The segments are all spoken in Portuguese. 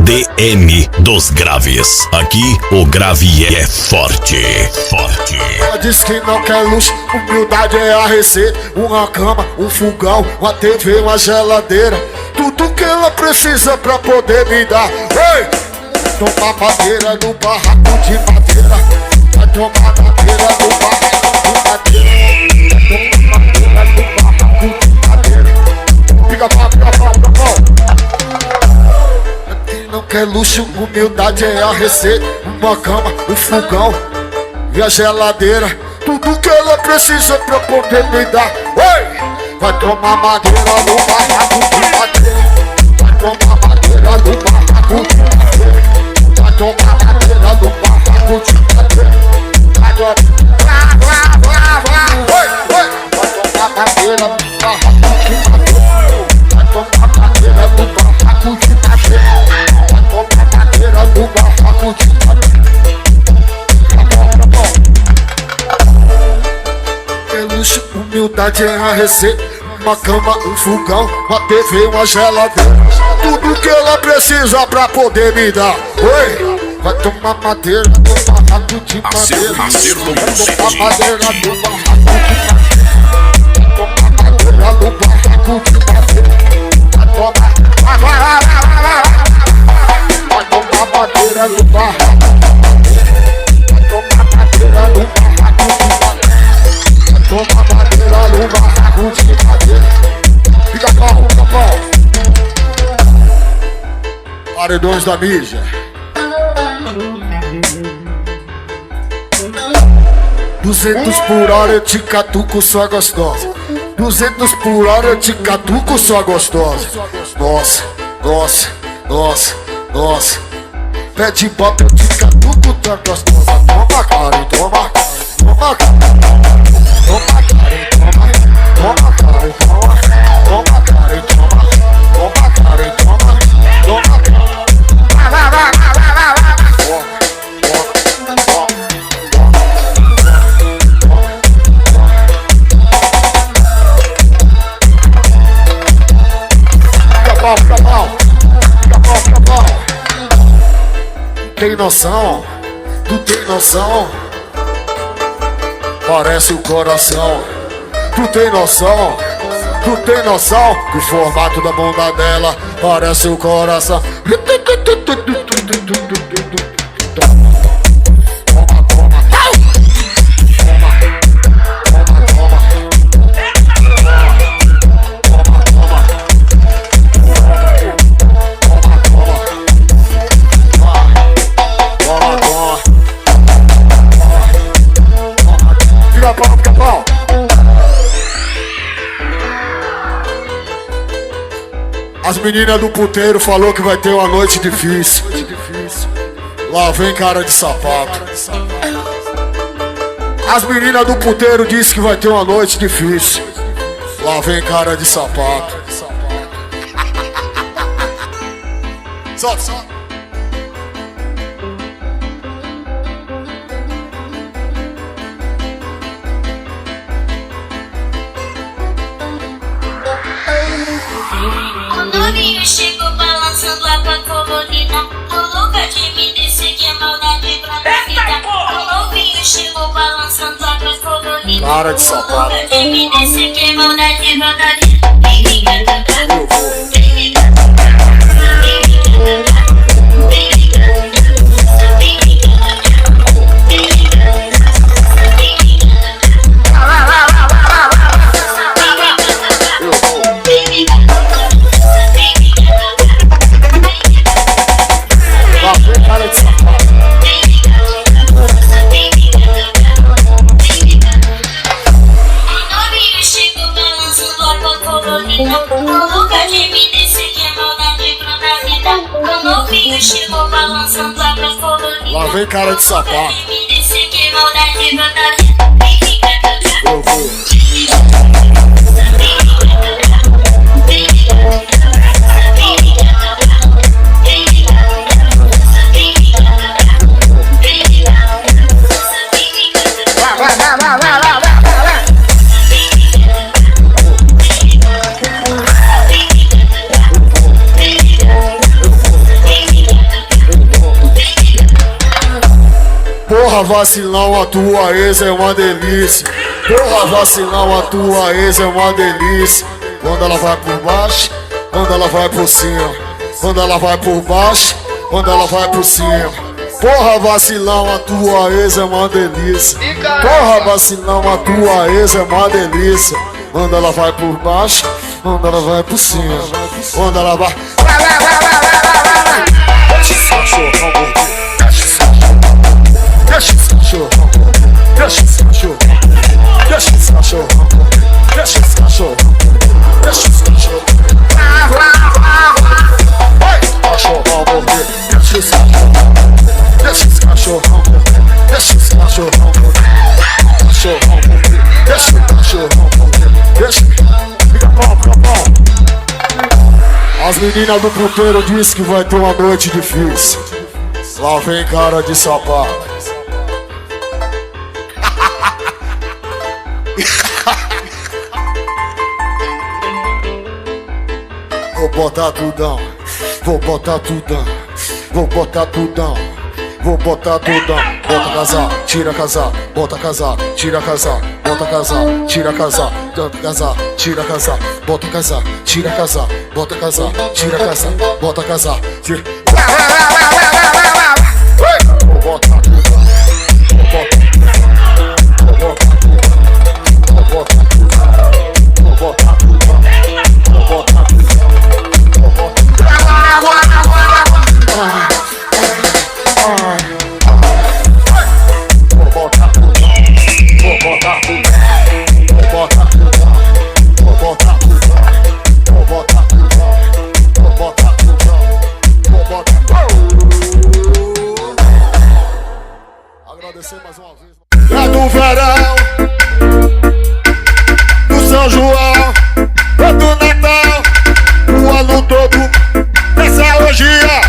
DM dos Graves. Aqui o grave é forte. Forte. Ela diz que não quer luxo, humildade é a receita. Uma cama, um fogão, uma TV, uma geladeira. Tudo que ela precisa pra poder me dar. Ei! Tomar madeira no barraco de madeira. Vai tomar madeira no barraco de madeira. Vai tomar madeira no barraco de madeira. Fica pau, fica pau, fica pau. Quem não quer luxo, humildade é a receita. Uma cama, um fogão e a geladeira. Tudo que ela precisa pra poder me dar. Ei! Vai tomar madeira no barraco de madeira. Vai tomar madeira no barraco de madeira. Vai tomar madeira no barraco de madeira. Vai tomar madeira no barraco de madeira. Vai tomar madeira no barraco de madeira. Vai tomar madeira no barraco de madeira. É luxo, humildade é a receita. Uma cama, um fogão, uma TV, uma geladeira. Tudo que ela precisa pra poder me dar. Oi! Vai tomar madeira no barraco de madeira. Vai tomar madeira no barraco de madeira. Vai tomar madeira no barraco de madeira. Vai tomar madeira no barraco. Vai tomar madeira no barraco de madeira. Toma madeira no barraco de madeira. Fica pau, fica pau. Paredões da mídia. 200 por hora eu te catuco, sua gostosa. 200 por hora eu te catuco, sua gostosa. Nossa, nossa, nossa, nossa. Pede bota eu te catuco, tua gostosa. Toma cara, toma cara, toma cara. Toma cara, toma cara, toma cara, toma cara, toma cara. Fica pau, fica pau, fica pau, fica pau. Tem noção? Tu tem noção? Parece o coração. Tu tem noção? Tu tem noção? Que o formato da bunda dela parece o coração. As meninas do puteiro falou que vai ter uma noite difícil. Lá vem cara de sapato. As meninas do puteiro disse que vai ter uma noite difícil. Lá vem cara de sapato. Solta, solta. O novinho chegou balançando a tua colorida. Tô louca de me descer, que é maldade pra minha vida. O novinho chegou balançando a tua colorida. Cara de sapato. Tô louca de me descer, que é maldade pra minha vida. Vem me cantar, vem me cantar, vem me cantar, vem me cantar, vem me cantar, vem me cantar, vem me cantar. Cara de sapato. O novinho chegou balançando a tua colorida. Tô louca de me descer, que é maldade pra minha vida. O novinho chegou balançando a tua colorida. Lá vem cara de sapato. Me descer, que é maldade pra minha vida. Vem me cantar, Eu vou. Porra, vacilão, a tua ex é uma delícia. Porra, vacilão, a tua ex é uma delícia. Quando ela vai por baixo, quando ela vai por cima. Quando ela vai por baixo, quando ela vai por cima. Porra, vacilão, a tua ex é uma delícia. Porra, vacilão, a tua ex é uma delícia. Quando ela vai por baixo, quando ela vai por cima. Quando ela vai... Deixa esse cachorrão morder. Deixa esse cachorrão morder. Deixa esse cachorrão morder. Deixa esse cachorrão morder. Deixa esse cachorrão morder. Deixa esse cachorrão morder. Cachorrão morder. Deixa esse cachorrão morder. Deixa esse cachorrão morder. Deixa esse cachorrão morder. Cachorrão morder. Deixa o cachorrão morder. Deixa. Fica bom, fica bom. As meninas do puteiro dizem que vai ter uma noite difícil. Lá vem cara de sapato. Vou botar tudão, vou botar tudão, vou botar tudão, vou botar tudão. Bota casaco, tira casaco, bota casaco, tira casaco, bota casaco, tira casaco, bota casaco, tira casaco, bota casaco, tira casaco, bota casaco, tira casaco, bota casaco, tira. Vou botar tudão, vou botar tudão, vou botar tudão, vou botar tudão, vou botar tudão. Agradecer mais uma vez. É do verão, do São João, é do Natal, o ano todo. Essa orgia,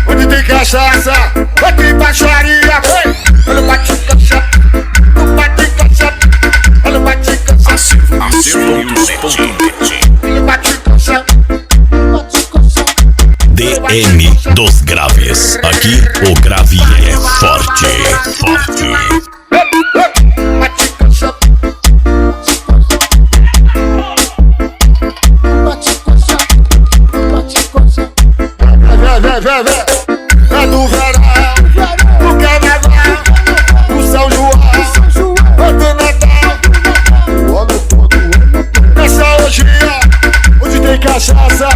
onde tem cachaça, onde tem baixaria. Olha o bate-cachaça, o bate-cachaça, olha o bate-cachaça. DM dos Graves. Aqui o grave é forte, forte. É do verão, do carnaval, do São João, é do Natal, o ano todo. Nessa orgia, onde tem cachaça,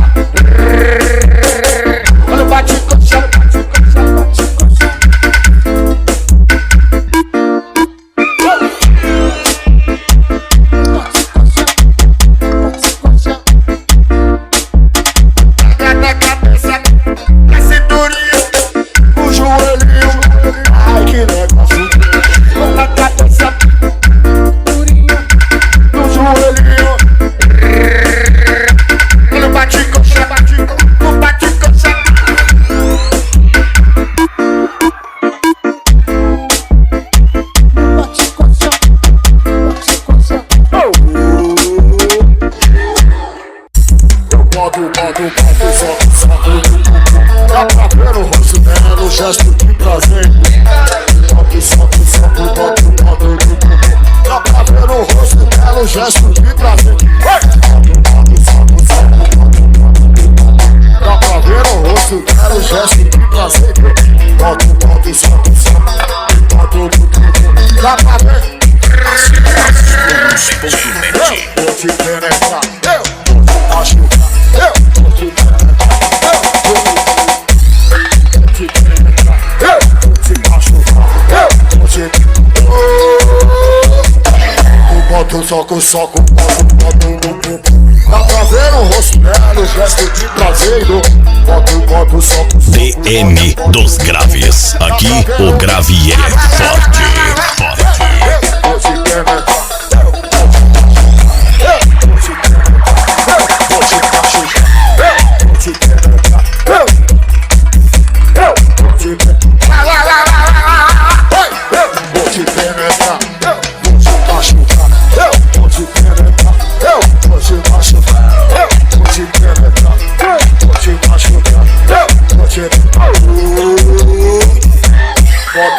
olha o bate-coxa, bate-coxa, bate-coxa. Na cabeça, na cinturinha, o joelhinho, ai que negócio. Na cabeça, no joelhinho, no bate-coxa, no bate-coxa. Dá pra ver o rosto dela, o gesto de prazer. Dá pra ver o rosto dela, o gesto de prazer. Dá pra ver o rosto dela, o gesto de prazer. Dá pra ver. Eu vou te penetrar, eu vou te machucar, eu vou te penetrar, eu vou te penetrar, eu vou te machucar, eu vou te... Bota o soco, bota o bumbum. Dá pra ver o rosto dela, o gesto de prazer. Bota o soco. DM dos Graves. Aqui o grave é forte, forte. Eu vou te penetrar. Bota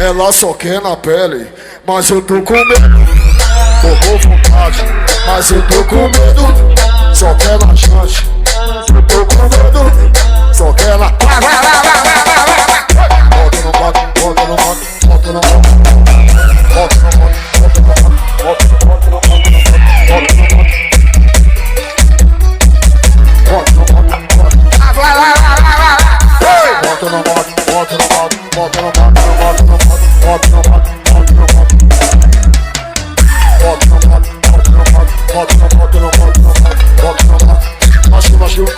Ela só quer na pele, mas eu tô com medo. Tô com vontade, mas eu tô com medo. Só quer na chance, eu tô com medo. Só quer na... Bota no modo, bota no modo, bota no modo. Bota no modo, bota no modo, bota no modo, bota no modo. Bota no modo, bota no modo. Bota no modo, bota no modo, bota no modo, bota no modo, bota no modo, bota no modo, bota no modo, bota no modo. Machuca.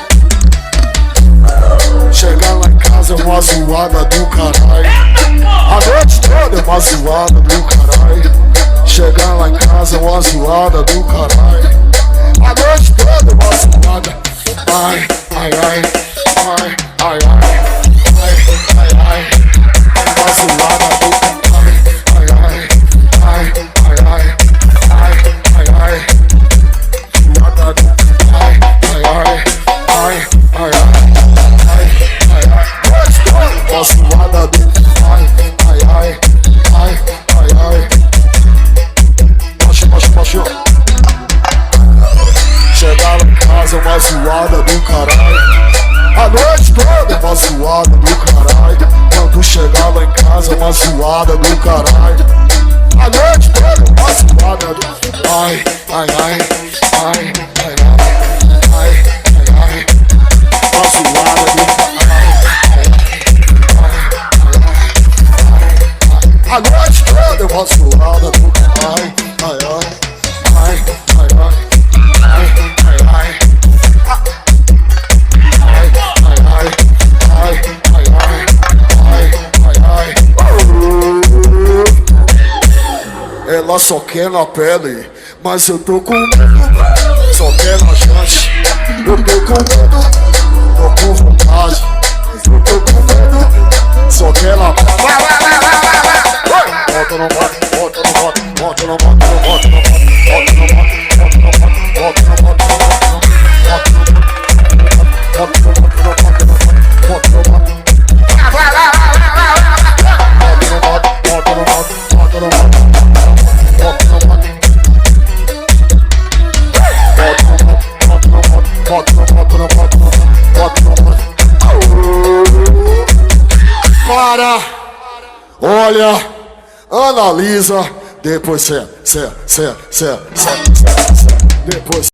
Chegar lá em casa é uma zoada do caralho. A noite toda é uma zoada do caralho. Chegar lá em casa é uma zoada do caralho. A noite toda é uma zoada. Ai, ai, ai, ai, ai, ai. Ai, ai, ai, uma zoada do caralho. Ai, ai, ai, ai, ai, ai, ai, ai. Zoada do ai, ai, ai, ai, ai, ai, ai, ai, ai. Uma zoada do ai, ai, ai, ai, ai, ai. Baixo, baixo, baixo. Chegar lá em casa é uma zoada do caralho. A noite toda é uma zoada do caralho. Quando chegar lá em casa é uma zoada do caralho. A noite toda é uma zoada do... Ai, ai, ai, ai, ai, ai, ai, ai, ai. Uma zoada do caralho. A noite toda é uma zoada do caralho. Ai, ai, ai, ai, ai. Ai, ai, ai, ai, ai, ai, ai, ai, ai. Ela só quer na pele, mas eu tô com medo. Só quer na chance, eu tô com medo. Tô com vontade, eu tô com medo. Só quer na pele. Bota no modo, bota no modo, bota no modo, bota no modo, bota no modo, bota no modo, bota no modo. Para, olha, analisa, depois depois